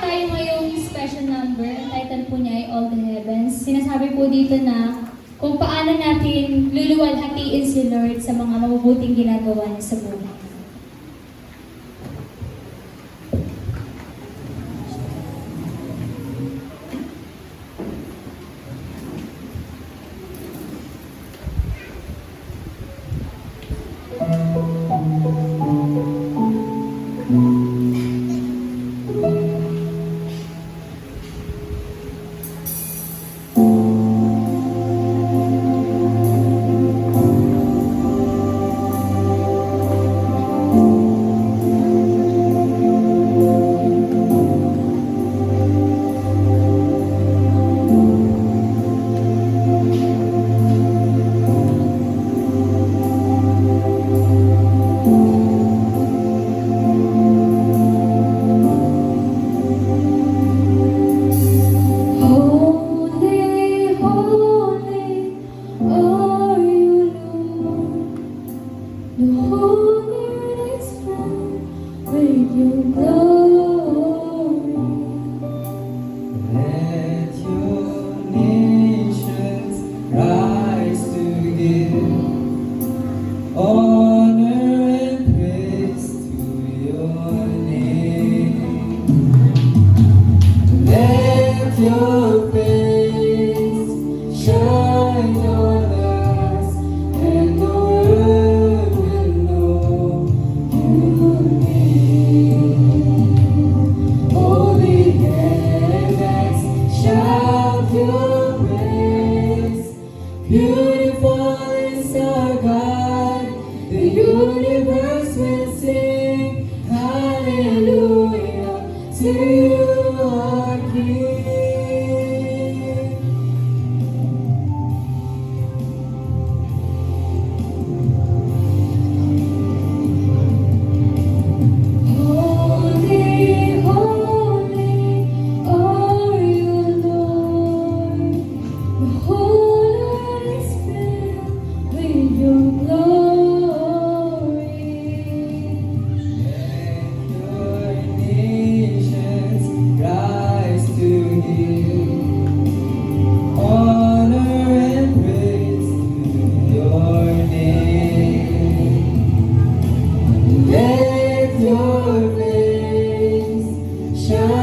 tayo ngayong special number. Ang title po niya ay All the Heavens. Sinasabi po dito na kung paano natin luluwalhatiin si Lord sa mga mabubuting ginagawa niya sa buhay. Beautiful is our God, the universe will sing, hallelujah, to you, our King. Holy, holy are you, Lord. The whole earth is filled with your glory. Let your nations rise to give honor and praise to your name. Let your face shine.